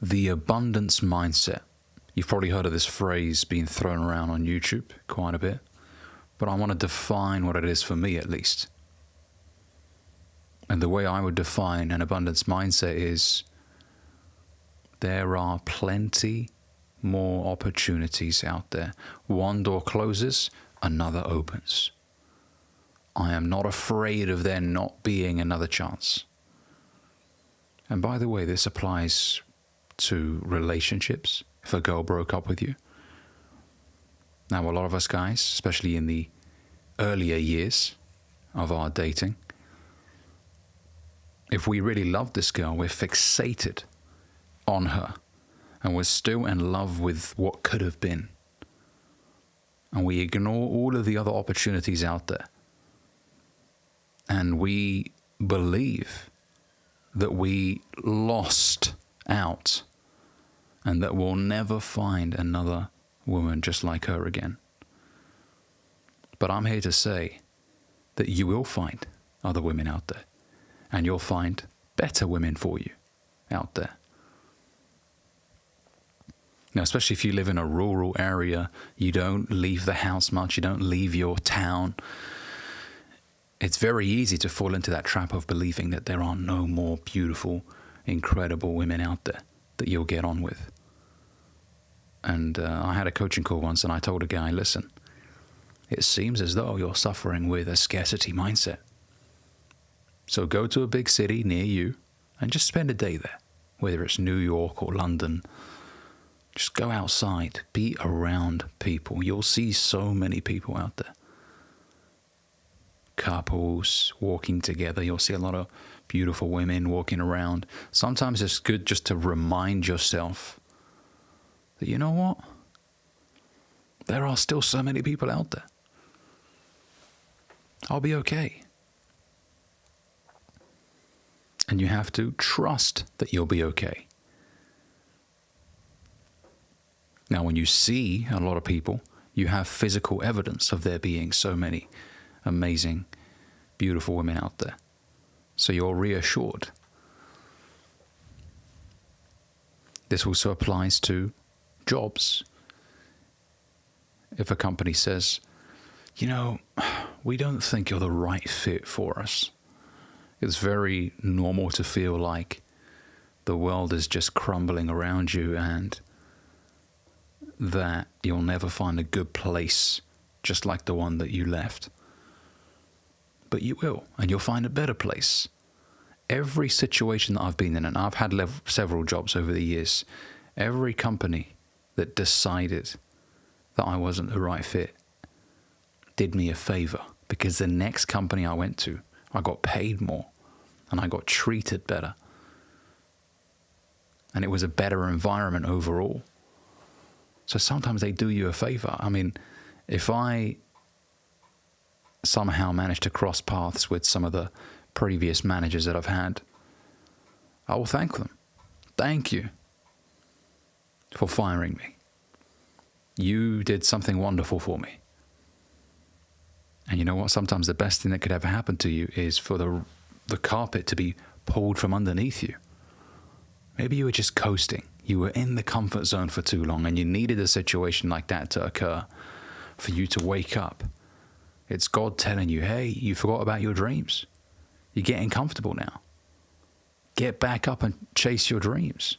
The abundance mindset. You've probably heard of this phrase being thrown around on YouTube quite a bit, but I want to define what it is for me at least. And the way I would define an abundance mindset is there are plenty more opportunities out there. One door closes, another opens. I am not afraid of there not being another chance. And by the way, this applies to relationships. If a girl broke up with you. Now, a lot of us guys, especially in the earlier years of our dating, if we really love this girl, we're fixated on her and we're still in love with what could have been. And we ignore all of the other opportunities out there. And we believe that we lost out and that we'll never find another woman just like her again. But I'm here to say that you will find other women out there, and you'll find better women for you out there. Now, especially if you live in a rural area, you don't leave the house much, you don't leave your town. It's very easy to fall into that trap of believing that there are no more beautiful, incredible women out there that you'll get on with. And I had a coaching call once and I told a guy, listen, it seems as though you're suffering with a scarcity mindset. So go to a big city near you and just spend a day there, whether it's New York or London. Just go outside, be around people. You'll see so many people out there. Couples walking together. You'll see a lot of beautiful women walking around. Sometimes it's good just to remind yourself that, you know what? There are still so many people out there. I'll be okay. And you have to trust that you'll be okay. Now, when you see a lot of people, you have physical evidence of there being so many amazing, beautiful women out there. So you're reassured. This also applies to jobs. If a company says, you know, we don't think you're the right fit for us. It's very normal to feel like the world is just crumbling around you and that you'll never find a good place just like the one that you left. But you will, and you'll find a better place. Every situation that I've been in, and I've had several jobs over the years, every company that decided that I wasn't the right fit did me a favor, because the next company I went to, I got paid more and I got treated better. And it was a better environment overall. So sometimes they do you a favor. I mean, if I somehow managed to cross paths with some of the previous managers that I've had, I will thank them. Thank you for firing me. You did something wonderful for me. And you know what? Sometimes the best thing that could ever happen to you is for the carpet to be pulled from underneath you. Maybe you were just coasting. You were in the comfort zone for too long and you needed a situation like that to occur for you to wake up. It's God telling you, hey, you forgot about your dreams. You're getting comfortable now. Get back up and chase your dreams.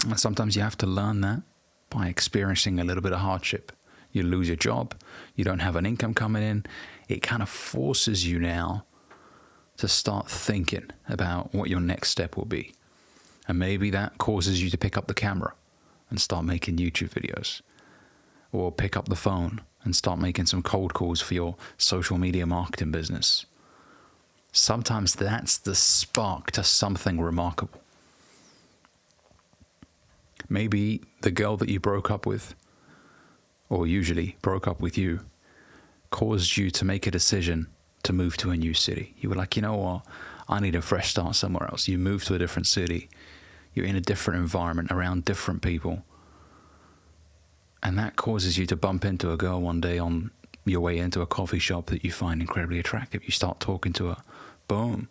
And sometimes you have to learn that by experiencing a little bit of hardship. You lose your job. You don't have an income coming in. It kind of forces you now to start thinking about what your next step will be. And maybe that causes you to pick up the camera and start making YouTube videos. Or pick up the phone and start making some cold calls for your social media marketing business. Sometimes that's the spark to something remarkable. Maybe the girl that you broke up with, or usually broke up with you, caused you to make a decision to move to a new city. You were like, you know what? I need a fresh start somewhere else. You move to a different city. You're in a different environment, around different people. And that causes you to bump into a girl one day on your way into a coffee shop that you find incredibly attractive. You start talking to her. Boom.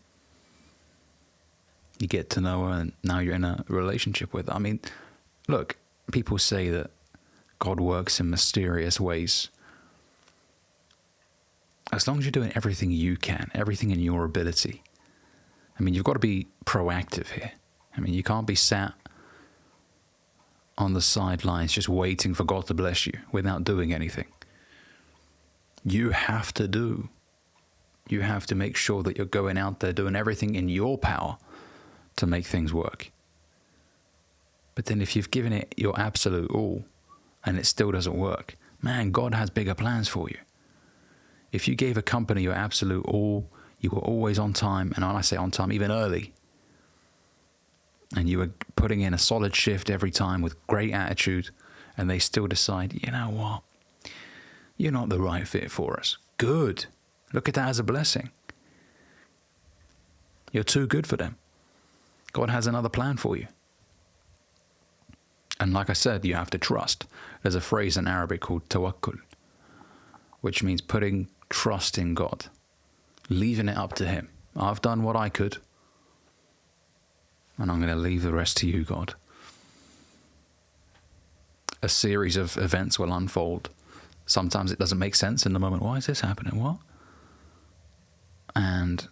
You get to know her, and now you're in a relationship with her. I mean, look, people say that God works in mysterious ways. As long as you're doing everything you can, everything in your ability. I mean, you've got to be proactive here. I mean, you can't be sat on the sidelines just waiting for God to bless you without doing anything. You have to do. You have to make sure that you're going out there doing everything in your power to make things work. But then if you've given it your absolute all and it still doesn't work, man, God has bigger plans for you. If you gave a company your absolute all, you were always on time, and when I say on time, even early, and you were putting in a solid shift every time with great attitude, and they still decide, you know what, you're not the right fit for us. Good. Look at that as a blessing. You're too good for them. God has another plan for you. And like I said, you have to trust. There's a phrase in Arabic called tawakkul, which means putting trust in God, leaving it up to Him. I've done what I could, and I'm going to leave the rest to you, God. A series of events will unfold. Sometimes it doesn't make sense in the moment. Why is this happening? What? And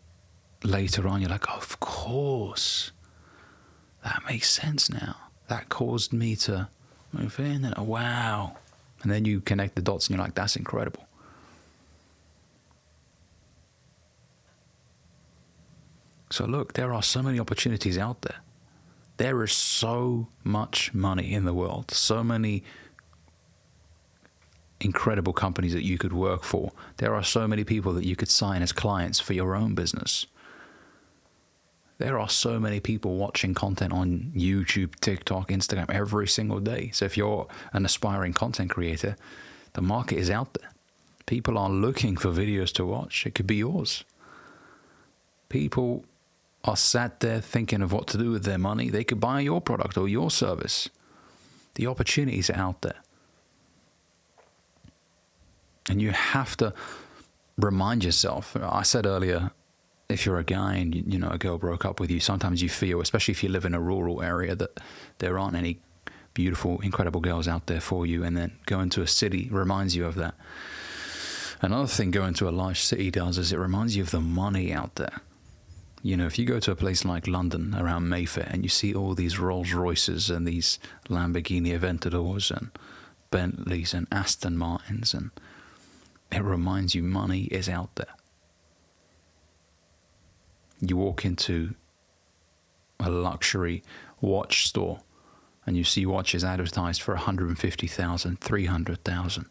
later on, you're like, oh, of course. That makes sense now. That caused me to move in. And wow. And then you connect the dots and you're like, that's incredible. So look, there are so many opportunities out there. There is so much money in the world. So many incredible companies that you could work for. There are so many people that you could sign as clients for your own business. There are so many people watching content on YouTube, TikTok, Instagram every single day. So if you're an aspiring content creator, the market is out there. People are looking for videos to watch. It could be yours. People are sat there thinking of what to do with their money. They could buy your product or your service. The opportunities are out there. And you have to remind yourself. I said earlier, if you're a guy and you know a girl broke up with you, sometimes you feel, especially if you live in a rural area, that there aren't any beautiful, incredible girls out there for you. And then going to a city reminds you of that. Another thing going to a large city does is it reminds you of the money out there. You know, if you go to a place like London around Mayfair and you see all these Rolls Royces and these Lamborghini Aventadors and Bentleys and Aston Martins, and it reminds you money is out there. You walk into a luxury watch store and you see watches advertised for 150,000, 300,000.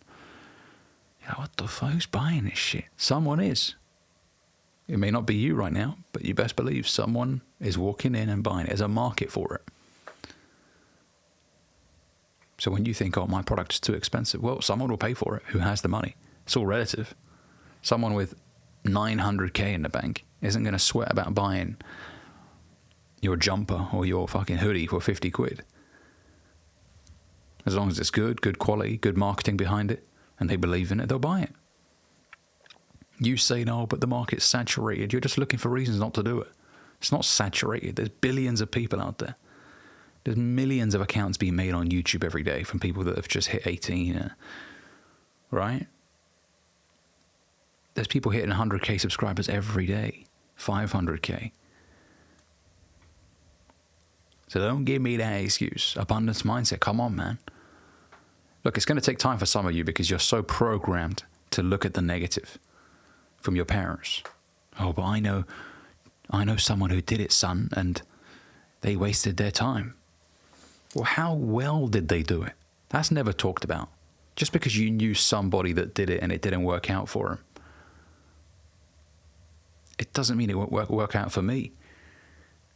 You know, what the fuck? Who's buying this shit? Someone is. It may not be you right now, but you best believe someone is walking in and buying it. There's a market for it. So when you think, oh, my product is too expensive, well, someone will pay for it who has the money. It's all relative. Someone with 900k in the bank isn't going to sweat about buying your jumper or your fucking hoodie for 50 quid. As long as it's good quality, good marketing behind it, and they believe in it, they'll buy it. You say, no, but the market's saturated. You're just looking for reasons not to do it. It's not saturated. There's billions of people out there. There's millions of accounts being made on YouTube every day from people that have just hit 18, right? There's people hitting 100k subscribers every day, 500k. So don't give me that excuse. Abundance mindset. Come on, man. Look, it's going to take time for some of you because you're so programmed to look at the negative from your parents. Oh, but I know someone who did it, son, and they wasted their time. Well, how well did they do it? That's never talked about. Just because you knew somebody that did it and it didn't work out for them, it doesn't mean it won't work out for me.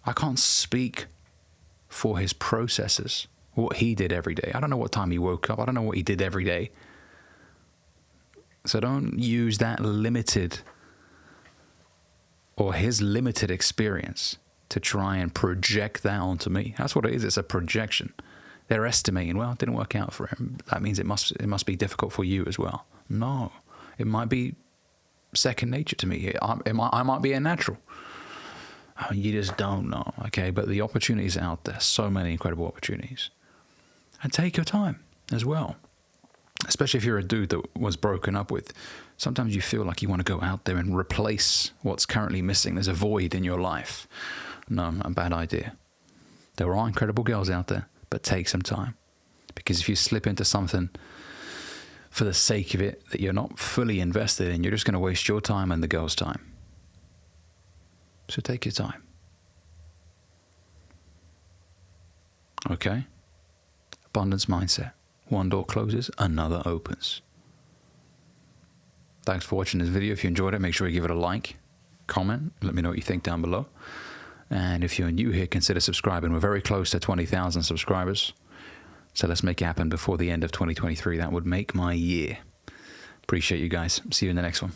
I can't speak for his processes, what he did every day. I don't know what time he woke up. I don't know what he did every day. So don't use that limited or his limited experience to try and project that onto me. That's what it is. It's a projection. They're estimating, well, it didn't work out for him. That means it must be difficult for you as well. No, it might be second nature to me. I might be a natural. I mean, you just don't know, okay? But the opportunities are out there, so many incredible opportunities. And take your time as well. Especially if you're a dude that was broken up with. Sometimes you feel like you want to go out there and replace what's currently missing. There's a void in your life. No, a bad idea. There are incredible girls out there, but take some time. Because if you slip into something for the sake of it that you're not fully invested in, you're just going to waste your time and the girl's time. So take your time. Okay? Abundance mindset. One door closes, another opens. Thanks for watching this video. If you enjoyed it, make sure you give it a like, comment, let me know what you think down below. And if you're new here, consider subscribing. We're very close to 20,000 subscribers. So let's make it happen before the end of 2023. That would make my year. Appreciate you guys. See you in the next one.